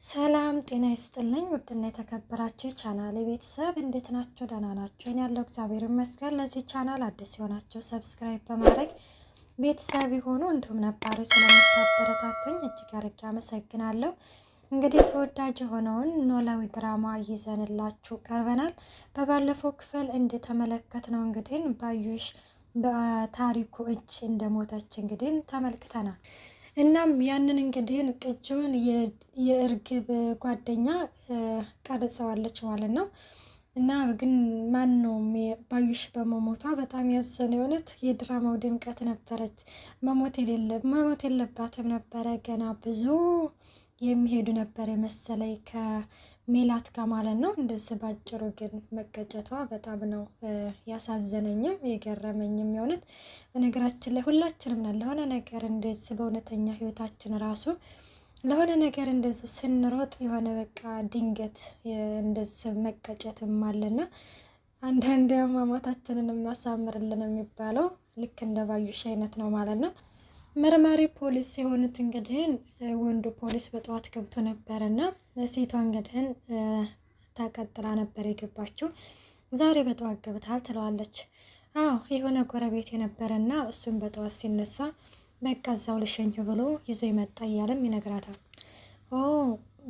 ሰላም ጤና ይስጥልኝ ውድና የተከበራችሁ ቻናሌ ቤተሰብ እንዴት ናችሁ? ደህና ናችሁ? እኔ ያለው እግዚአብሔር ይመስገን። ለዚህ ቻናል አዲስ የሆናችሁ ሰብስክራይብ በማድረግ ቤተሰብ ይሁኑ። እንዲሁም ነባሮች ስለምታበረታቱኝ እጅግ አድርጌ አመሰግናለሁ። እንግዲህ ተወዳጅ የሆነውን ኖላዊ ድራማ ይዘንላችሁ ቀርበናል። በባለፈው ክፍል እንደተመለከትነው እንግዲህ ባዩሽ በታሪኩ እጅ እንደሞተች እንግዲህ ተመልክተናል። እናም ያንን እንግዲህ ቅጂውን የእርግብ ጓደኛ ቀርጸዋለች ማለት ነው። እና ግን ማን ነው ባዩሽ በመሞቷ በጣም ያዘነ። የሆነት የድራማው ድምቀት ነበረች። መሞት የለባትም ነበረ። ገና ብዙ የሚሄዱ ነበር የመሰለኝ ከሜላት ጋር ማለት ነው። እንደዚህ ባጭሩ ግን መቀጨቷ በጣም ነው ያሳዘነኝም የገረመኝም። የሆነት በነገራችን ላይ ሁላችንም ነን ለሆነ ነገር እንደዚህ በእውነተኛ ህይወታችን ራሱ ለሆነ ነገር እንደዚህ ስንሮጥ የሆነ በቃ ድንገት እንደዚህ መቀጨትም አለና አንዳንድ አሟሟታችንን የሚያሳምርልን የሚባለው ልክ እንደ ባዩሽ አይነት ነው ማለት ነው። መርማሪ ፖሊስ የሆኑት እንግዲህ ወንዱ ፖሊስ በጠዋት ገብቶ ነበርና ሴቷ እንግዲህ ተቀጥላ ነበር የገባችው። ዛሬ በጠዋት ገብታል ትለዋለች። አዎ የሆነ ጎረቤት የነበረና እሱም በጠዋት ሲነሳ በቃ እዛው ልሸኝ ብሎ ይዞ ይመጣ እያለም ይነግራታል። ኦ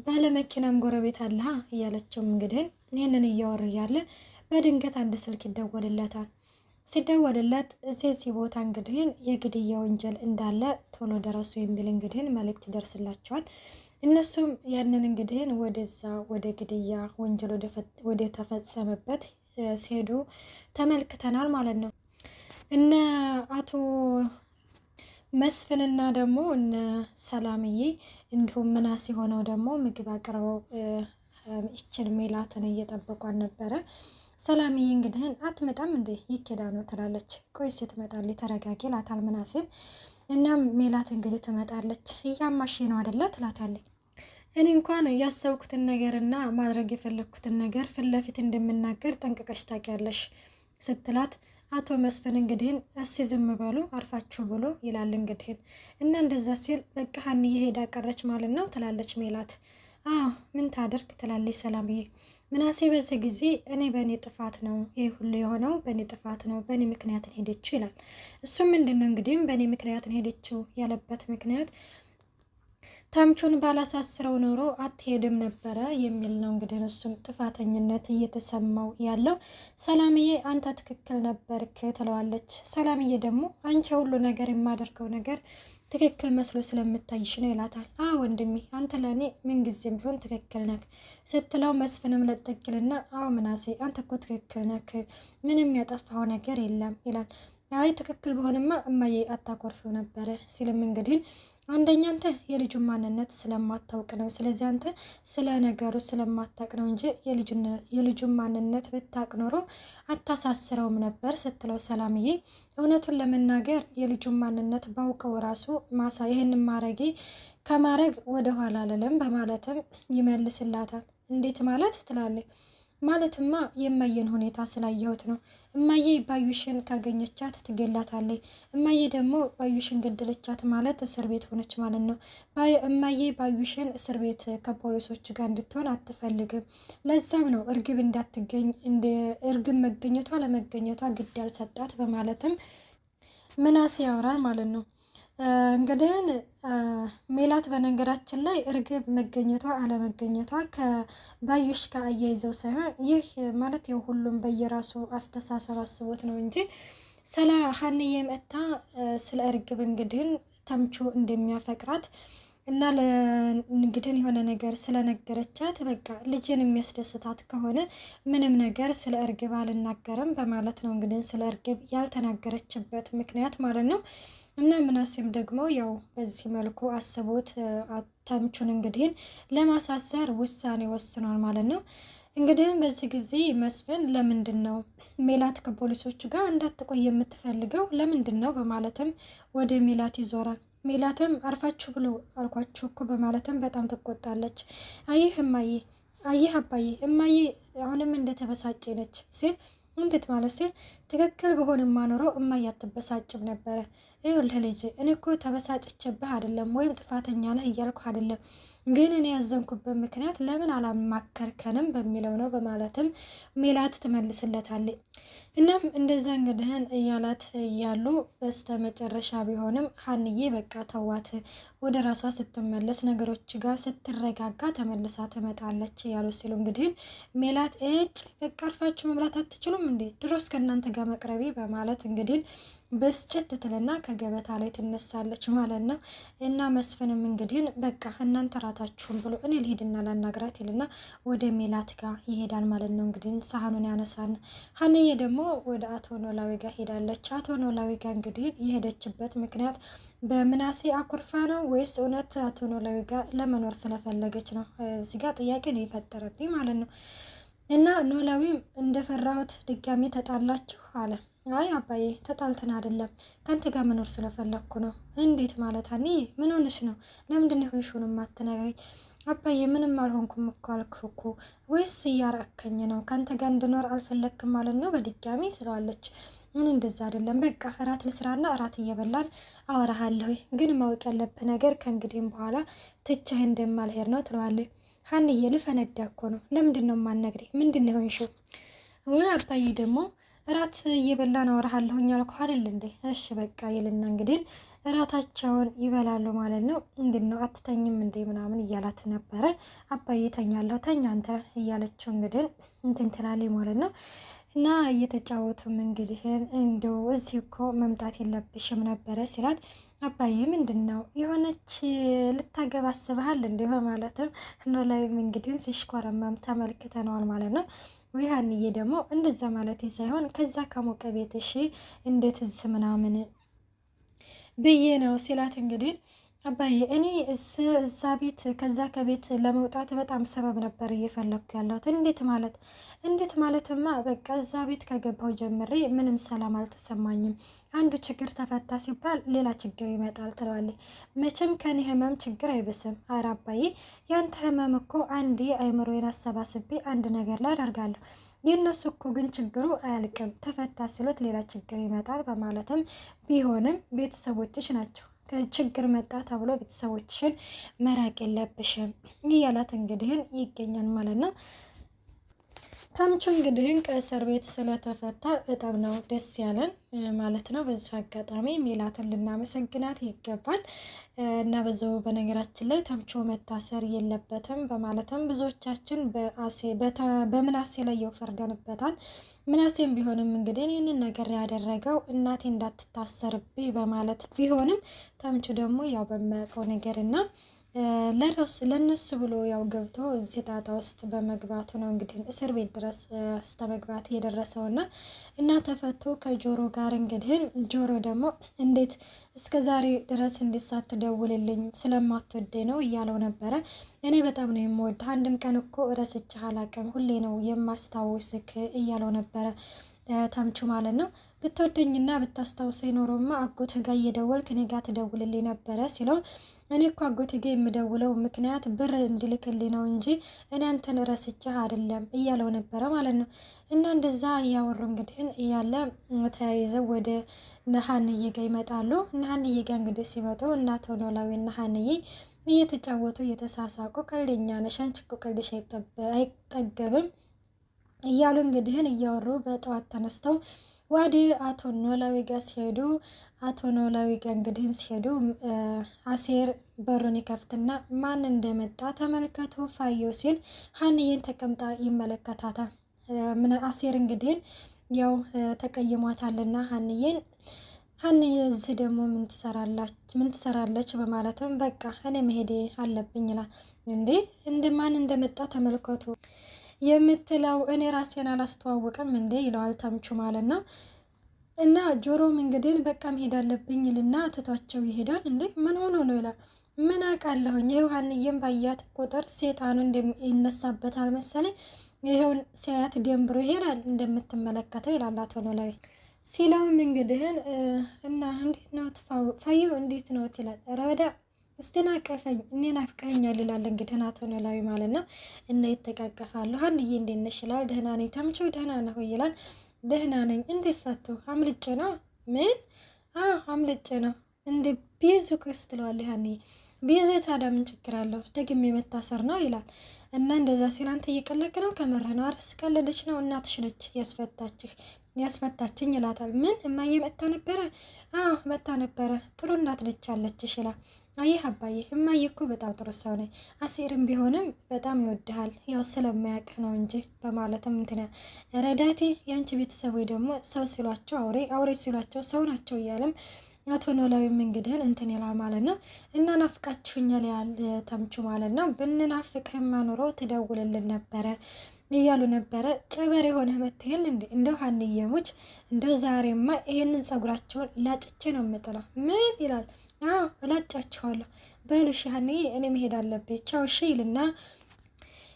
ባለመኪናም ጎረቤት አለ እያለችው እንግዲህ ይህንን እያወሩ እያለ በድንገት አንድ ስልክ ይደወልለታል። ሲደወልለት እዚህ ቦታ እንግዲህ የግድያ ወንጀል እንዳለ ቶሎ ደረሱ የሚል እንግዲህ መልእክት ይደርስላቸዋል። እነሱም ያንን እንግዲህ ወደዛ ወደ ግድያ ወንጀል ወደ ተፈጸመበት ሲሄዱ ተመልክተናል ማለት ነው። እነ አቶ መስፍንና ደግሞ እነ ሰላምዬ እንዲሁም ምናሴ ሆነው ደግሞ ምግብ አቅርበው ይችን ሜላትን እየጠበቋን ነበረ። ሰላምዬ እንግዲህ አትመጣም እንዴ ይኬዳ ነው ትላለች። ቆይ ስትመጣልኝ ተረጋጊ ላታል ምናሴም። እናም ሜላት እንግዲህ ትመጣለች። እያማሽ ነው አይደለ ትላታለች። እኔ እንኳን ያሰብኩትን ነገርና ማድረግ የፈለግኩትን ነገር ፊት ለፊት እንደምናገር ጠንቅቀሽ ታውቂያለሽ ስትላት አቶ መስፍን እንግዲህ እስኪ ዝም በሉ አርፋችሁ ብሎ ይላል እንግዲህ እና እንደዛ ሲል በቃ ሀንዬ ሄዳ ቀረች ማለት ነው ትላለች ሜላት። አዎ ምን ታደርግ ትላለች ሰላምዬ። ምናሴ በዚህ ጊዜ እኔ በእኔ ጥፋት ነው ይሄ ሁሉ የሆነው በእኔ ጥፋት ነው በእኔ ምክንያት ሄደችው ይላል። እሱም ምንድነው እንግዲህ በእኔ ምክንያት ሄደችው ያለበት ምክንያት ተምቹን ባላሳስረው ኖሮ አትሄድም ነበረ የሚል ነው። እንግዲህ እሱም ጥፋተኝነት እየተሰማው ያለው ሰላምዬ አንተ ትክክል ነበርክ ትለዋለች። ሰላምዬ ደግሞ አንቺ ሁሉ ነገር የማደርገው ነገር ትክክል መስሎ ስለምታይሽ ነው ይላታል። አዎ ወንድሜ አንተ ለእኔ ምንጊዜም ቢሆን ትክክል ነክ ስትለው መስፍንም ለጠቅልና አዎ ምናሴ አንተ እኮ ትክክል ነክ ምንም ያጠፋው ነገር የለም ይላል። አይ ትክክል በሆንማ እማዬ አታኮርፈው ነበረ ሲልም እንግዲህ አንደኛ አንተ የልጁን ማንነት ስለማታውቅ ነው። ስለዚህ አንተ ስለ ነገሩ ስለማታውቅ ነው እንጂ የልጁን ማንነት ብታውቅ ኖሮ አታሳስረውም ነበር ስትለው ሰላምዬ እውነቱን ለመናገር የልጁን ማንነት ባውቀው ራሱ ይህንን ማረጌ ከማረግ ወደ ኋላ አልልም በማለትም ይመልስላታል። እንዴት ማለት ትላለች። ማለትማ የማየን ሁኔታ ስላየሁት ነው። እማዬ ባዩሽን ካገኘቻት ትገላታለች። እማዬ ደግሞ ባዩሽን ገደለቻት ማለት እስር ቤት ሆነች ማለት ነው። እማዬ ባዩሽን እስር ቤት ከፖሊሶች ጋር እንድትሆን አትፈልግም። ለዛም ነው እርግብ እንዳትገኝ እርግብ መገኘቷ ለመገኘቷ ግድ ያልሰጣት በማለትም ምናሴ ያወራል ማለት ነው። እንግዲህ ሜላት በነገራችን ላይ እርግብ መገኘቷ አለመገኘቷ ከባዩሽ ጋር አያይዘው ሳይሆን ይህ ማለት ያው ሁሉም በየራሱ አስተሳሰብ አስቦት ነው እንጂ ስለ ሀንዬ መጣ ስለ እርግብ እንግዲህ ተምቹ እንደሚያፈቅራት እና ለእንግዲህ የሆነ ነገር ስለነገረቻት በቃ ልጅን የሚያስደስታት ከሆነ ምንም ነገር ስለ እርግብ አልናገርም በማለት ነው እንግዲህ ስለ እርግብ ያልተናገረችበት ምክንያት ማለት ነው። እና ምናሴም ደግሞ ያው በዚህ መልኩ አስቦት ተምቹን እንግዲህ ለማሳሰር ውሳኔ ወስኗል ማለት ነው። እንግዲህ በዚህ ጊዜ መስፍን ለምንድን ነው ሜላት ከፖሊሶቹ ጋር እንዳትቆይ የምትፈልገው ለምንድን ነው በማለትም ወደ ሜላት ይዞራል። ሜላትም አርፋችሁ ብሎ አልኳችሁ እኮ በማለትም በጣም ትቆጣለች። አይህ እማዬ አይህ አባዬ እማዬ አሁንም እንደተበሳጨ ነች ሲል እንዴት ማለት ሲል ትክክል በሆንማ ኖሮ እማዬ አትበሳጭም ነበረ። ይኸውልህ ልጅ እኔ እኮ ተበሳጭቼብህ አይደለም ወይም ጥፋተኛ ነህ እያልኩ አይደለም፣ ግን እኔ ያዘንኩበት ምክንያት ለምን አላማከርከንም በሚለው ነው በማለትም ሜላት ትመልስለታለች። እናም እንደዛ እንግዲህን እያላት እያሉ በስተ መጨረሻ ቢሆንም ሀንዬ በቃ ተዋት፣ ወደ ራሷ ስትመለስ ነገሮች ጋር ስትረጋጋ ተመልሳ ትመጣለች ያሉ ሲሉ እንግዲህን ሜላት በቃ አርፋችሁ መብላት አትችሉም እንዴ ድሮስ ከእናንተ ጋር መቅረቢ በማለት እንግዲህ በስጭት ትልና ከገበታ ላይ ትነሳለች ማለት ነው። እና መስፍንም እንግዲህ በቃ እናንተ ራታችሁን ብሎ እኔ ልሄድና ላናግራት ይልና ወደ ሜላት ጋር ይሄዳል ማለት ነው። እንግዲህ ሳህኑን ያነሳን ሀንዬ ደግሞ ወደ አቶ ኖላዊ ጋር ሄዳለች። አቶ ኖላዊ ጋር እንግዲህ የሄደችበት ምክንያት በምናሴ አኩርፋ ነው ወይስ እውነት አቶ ኖላዊ ጋር ለመኖር ስለፈለገች ነው? እዚህ ጋር ጥያቄ ነው የፈጠረብኝ ማለት ነው። እና ኖላዊም እንደፈራሁት ድጋሚ ተጣላችሁ አለ። አይ አባዬ ተጣልተን አይደለም፣ ከአንተ ጋር መኖር ስለፈለግኩ ነው። እንዴት ማለት ሀኒ? ምን ሆነሽ ነው? ለምንድን ነው ሆንሽውን የማትነግረኝ? አባዬ ምንም አልሆንኩም እኮ አልኩህ እኮ። ወይስ እያራከኝ ነው? ከአንተ ጋር እንድኖር አልፈለግክም ማለት ነው በድጋሚ ትለዋለች። ምን እንደዛ አይደለም፣ በቃ እራት ልስራና እራት እየበላን አወራሃለሁ። ግን ማወቅ ያለብህ ነገር ከእንግዲህም በኋላ ትቼህ እንደማልሄድ ነው ትለዋለች። ሀንዬ ልፈነዳ እኮ ነው። ለምንድን ነው የማትነግረኝ? ምንድን ነው ሆንሽው? ወይ አባዬ ደግሞ እራት እየበላን አወራሃለሁኝ አልኩህ አይደል እንዴ? እሺ በቃ ይልና እንግዲህ እራታቸውን ይበላሉ ማለት ነው። ምንድን ነው አትተኝም እንዴ ምናምን እያላት ነበረ። አባዬ ተኛለሁ፣ ተኛ አንተ እያለችው እንግዲህ እንትን ትላለች ማለት ነው። እና እየተጫወቱም እንግዲህ እንደው እዚህ እኮ መምጣት የለብሽም ነበረ ሲላት፣ አባዬ ምንድን ነው የሆነች ልታገባ አስበሃል እንዴ በማለትም ኖላዊም እንግዲህ ሲሽኮረመም ተመልክተነዋል ማለት ነው። ወይ ሀንዬ ደግሞ እንደዛ ማለት ሳይሆን ከዛ ከሞቀ ቤት እሺ እንዴት እዚህ ምናምን ብዬ ነው ሲላት እንግዲህ አባዬ እኔ እዛ ቤት ከዛ ከቤት ለመውጣት በጣም ሰበብ ነበር እየፈለግኩ ያለሁት። እንዴት ማለትማ በቃ እዛ ቤት ከገባው ጀምሬ ምንም ሰላም አልተሰማኝም። አንዱ ችግር ተፈታ ሲባል ሌላ ችግር ይመጣል ትለዋለች። መቼም ከኔ ህመም ችግር አይብስም። ኧረ አባዬ ያንተ ህመም እኮ አንዴ አይምሮዬን አሰባስቤ አንድ ነገር ላይ አደርጋለሁ። የእነሱ እኮ ግን ችግሩ አያልቅም። ተፈታ ሲሎት ሌላ ችግር ይመጣል በማለትም ቢሆንም ቤተሰቦችሽ ናቸው ችግር መጣ ተብሎ ቤተሰቦችሽን መራቅ የለብሽም እያላት እንግዲህን ይገኛል ማለት ነው። ተምቹ እንግዲህን ከእስር ቤት ስለተፈታ በጣም ነው ደስ ያለን ማለት ነው። በዚህ አጋጣሚ ሜላትን ልናመሰግናት ይገባል እና በዛው በነገራችን ላይ ተምቹ መታሰር የለበትም በማለትም ብዙዎቻችን በምናሴ ላይ የፈርደንበታል። ምናሴም ቢሆንም እንግዲህ ይህንን ነገር ያደረገው እናቴ እንዳትታሰርብኝ በማለት ቢሆንም ተምቹ ደግሞ ያው በሚያውቀው ነገር እና ለነሱ ብሎ ያው ገብቶ እዚህ ጣጣ ውስጥ በመግባቱ ነው እንግዲህ እስር ቤት ድረስ እስከ መግባት የደረሰውና እና ተፈቶ ከጆሮ ጋር እንግዲህ ጆሮ ደግሞ እንዴት እስከ ዛሬ ድረስ እንዲሳት ደውልልኝ ስለማትወደኝ ነው እያለው ነበረ። እኔ በጣም ነው የምወድህ፣ አንድም ቀን እኮ ረስቼህ አላውቅም፣ ሁሌ ነው የማስታውስክ እያለው ነበረ ተምቹ ማለት ነው። ብትወደኝና ብታስታውሰኝ ኖሮማ አጎትህ ጋር እየደወልክ እኔ ጋር ትደውልልኝ ነበረ ሲለው፣ እኔ እኮ አጎትህ ጋር የምደውለው ምክንያት ብር እንዲልክልኝ ነው እንጂ እኔ አንተን ረስቼህ አይደለም እያለው ነበረ ማለት ነው። እና እንደዛ እያወሩ እንግዲህ እያለ ተያይዘው ወደ ሀንዬ ጋር ይመጣሉ። ሀንዬ ጋር እንግዲህ ሲመጡ እናቶ ኖላዊ እና ሀንዬ እየተጫወቱ እየተሳሳቁ ቀልደኛ ነሽ አንቺ እኮ ቀልድሽ አይጠገብም እያሉ እንግዲህን እያወሩ በጠዋት ተነስተው ወደ አቶ ኖላዊ ጋር ሲሄዱ አቶ ኖላዊ ጋር እንግዲህን ሲሄዱ አሴር በሩን ይከፍትና ማን እንደመጣ ተመልከቱ ፋዮ ሲል ሀንዬን ተቀምጣ ይመለከታታል። አሴር እንግዲህን ያው ተቀይሟታልና ሀንዬ እዚህ ደግሞ ምን ትሰራለች በማለትም በቃ እኔ መሄዴ አለብኝ ይላል። እንደ ማን እንደመጣ ተመልከቱ የምትለው እኔ ራሴን አላስተዋወቅም እንዴ ይለዋል ተምቹ ማለት ነው። እና ጆሮም እንግዲህ በቃ መሄድ አለብኝ ይልና ትቷቸው ይሄዳል። እንዴ ምን ሆኖ ነው ይላል። ምን አውቃለሁኝ ይኸው ሀንዬም ባያት ቁጥር ሴጣኑ ይነሳበታል መሰለኝ ይኸውን ሲያያት ደንብሮ ይሄዳል እንደምትመለከተው ይላል አቶ ኖላዊ ሲለውም እንግዲህን እና እንዴት ነው ፋየው እንዴት ነው ይላል። ረወዳ እስትናቀፈኝ እኔን አፍቀኛል ይላል እንግዲህ አቶ ኖላዊ ማለት ነው። እና ይተቃቀፋሉ። ሀንዬ እንዴት ነሽ ይላል። ደህና ነኝ ተምቹ ደህና ነህ ይላል። ደህና ነኝ። እንዴት ፈቱ? አምልጬ ነው። ምን አምልጬ ነው እንደ ቢዙ ክስ ትለዋለህ ያኔ ቢዙ ታዲያ ምን ችግር አለው ደግሜ መታሰር ነው ይላል። እና እንደዛ ሲል አንተ እየቀለድክ ነው ከምርህ ነው አረስ ቀለደች ነው እናትሽ ነች ያስፈታችኝ ይላታል። ምን እማዬ መታ ነበረ? አዎ መታ ነበረ ጥሩ እናት ነች አለችሽ ይላል። አየህ አባዬ እማዬ እኮ በጣም ጥሩ ሰው ነኝ፣ አሲርም ቢሆንም በጣም ይወድሃል ያው ስለማያውቅህ ነው እንጂ በማለትም እንትና ረዳቴ ያንቺ ቤተሰብ ወይ ደግሞ ሰው ሲሏቸው አውሬ ሲሏቸው ሰው ናቸው እያለም አቶ ኖላዊም እንግዲህን እንትን ይላል ማለት ነው። እና ናፍቃችሁኛል ያል ተምቹ ማለት ነው። ብንናፍቅህማ ኑሮ ትደውልልን ነበረ እያሉ ነበረ። ጨበሬ የሆነ መትሄል እንዴ እንደው ሀንየሙች እንደው ዛሬማ ይሄንን ጸጉራቸውን ላጭቼ ነው የምጥለው። ምን ይላል? አዎ እላጫችኋለሁ። በልሽ ሀንዬ እኔ መሄድ አለብኝ ቻው እሺ ይልና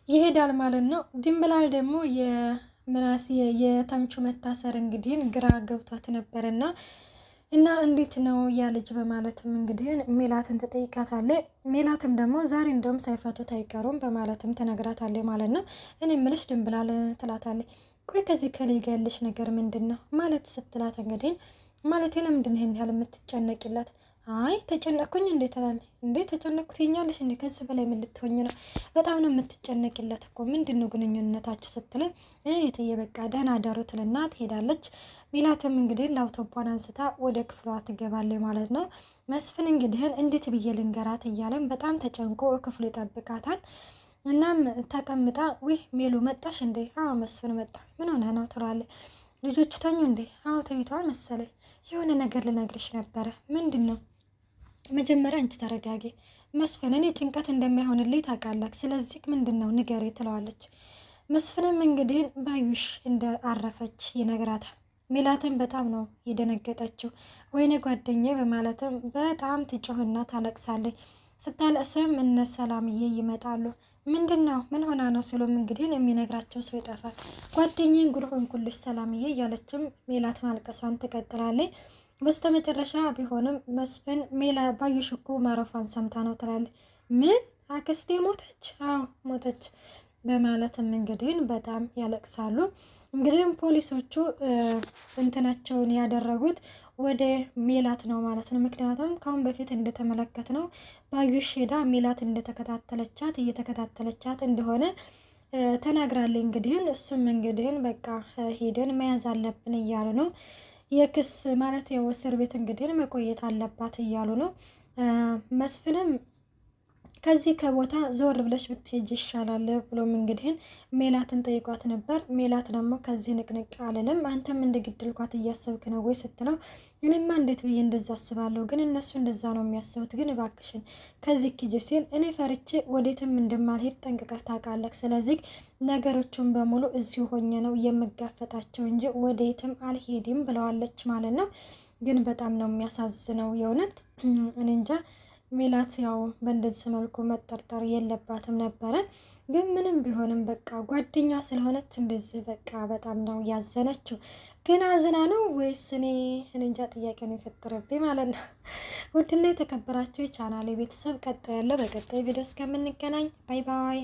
ይሄዳል ማለት ነው። ድንብላል ደግሞ የምናስ የተምቹ መታሰር እንግዲህ ግራ ገብቷት ነበርና እና እንዴት ነው ያ ልጅ በማለትም እንግዲህ ሜላትን ትጠይቃታለች። ሜላትም ደግሞ ዛሬ እንደውም ሳይፈቱት አይቀሩም በማለትም ትነግራታለች ማለት ነው። እኔ ምልሽ ድንብላል ትላታለች። ቆይ ከዚህ ከልጅ ጋር ያለሽ ነገር ምንድን ነው ማለት ስትላት እንግዲህ ማለት ለምንድን ይሄን ያህል የምትጨነቂላት? አይ ተጨነቅኩኝ እንዴ ትላለች። እንዴ ተጨነቅኩት ይኛለሽ እንዴ ከዚህ በላይ ምን ልትሆኝ ነው? በጣም ነው የምትጨነቂለት እኮ ምንድን ነው ግንኙነታችሁ ስትለኝ እትዬ በቃ ደህና አደሩ ትልና ትሄዳለች። ሜላትም እንግዲህ ላፕቶፑን አንስታ ወደ ክፍሏ ትገባለች ማለት ነው። መስፍን እንግዲህን እንዴት ብዬ ልንገራት እያለም በጣም ተጨንቆ ክፍሉ ይጠብቃታል። እናም ተቀምጣ ውይ ሜሉ መጣሽ እንዴ? አዎ መስፍን መጣ። ምን ሆነ ነው ትላለች። ልጆቹ ተኙ እንዴ? አዎ ተኝተዋል መሰለኝ። የሆነ ነገር ልነግርሽ ነበረ። ምንድን ነው? መጀመሪያ አንቺ ተረጋጊ መስፍን፣ እኔ ጭንቀት እንደማይሆንልኝ ታውቃለህ። ስለዚህ ምንድን ነው ንገሬ ትለዋለች። መስፍንም እንግዲህ ባዩሽ እንደ አረፈች ይነግራታል። ሜላትን በጣም ነው የደነገጠችው። ወይኔ ጓደኛዬ በማለትም በጣም ትጮህና ታለቅሳለች። ስታለቅስም እነ ሰላምዬ ይመጣሉ። ምንድን ነው ምን ሆና ነው ሲሉም እንግዲህ የሚነግራቸው ሰው ይጠፋል። ጓደኛዬን ጉድ ሆንኩልሽ ሰላምዬ እያለችም ሜላት ማልቀሷን ትቀጥላለች። በስተመጨረሻ ቢሆንም መስፍን ባዩሽ እኮ ማረፏን ሰምታ ነው ትላለች። ምን አክስቴ ሞተች? አዎ ሞተች በማለትም እንግዲህ በጣም ያለቅሳሉ። እንግዲህም ፖሊሶቹ እንትናቸውን ያደረጉት ወደ ሜላት ነው ማለት ነው። ምክንያቱም ካሁን በፊት እንደተመለከት ነው ባዩሽ ሄዳ ሜላት እየተከታተለቻት እንደሆነ ተናግራለች። እንግዲህ እሱም እንግዲህ በቃ ሄደን መያዝ አለብን እያሉ ነው። የክስ ማለት ያው እስር ቤት እንግዲህ መቆየት አለባት እያሉ ነው። መስፍንም ከዚህ ከቦታ ዞር ብለሽ ብትሄጂ ይሻላል ብሎም እንግዲህ ሜላትን ጠይቋት ነበር። ሜላት ደግሞ ከዚህ ንቅንቅ አልልም አንተም እንደግድልኳት እያሰብክ ነው ወይ ስትለው እኔማ እንዴት ብዬ እንደዛ አስባለሁ፣ ግን እነሱ እንደዛ ነው የሚያስቡት፣ ግን እባክሽን ከዚህ ኪጂ ሲል እኔ ፈርቼ ወዴትም እንደማልሄድ ጠንቅቀህ ታውቃለህ። ስለዚህ ነገሮቹን በሙሉ እዚሁ ሆኜ ነው የምጋፈጣቸው እንጂ ወዴትም አልሄድም ብለዋለች ማለት ነው። ግን በጣም ነው የሚያሳዝነው የእውነት እኔ እንጃ። ሜላት ያው በእንደዚህ መልኩ መጠርጠር የለባትም ነበረ። ግን ምንም ቢሆንም በቃ ጓደኛ ስለሆነች እንደዚህ በቃ በጣም ነው ያዘነችው። ግን አዝና ነው ወይስ እኔ እንጃ ጥያቄ ነው የፈጠረብኝ ማለት ነው። ውድና የተከበራችሁ የቻናሌ ቤተሰብ ቀጣይ ያለው በቀጣይ ቪዲዮ እስከምንገናኝ ባይ ባይ።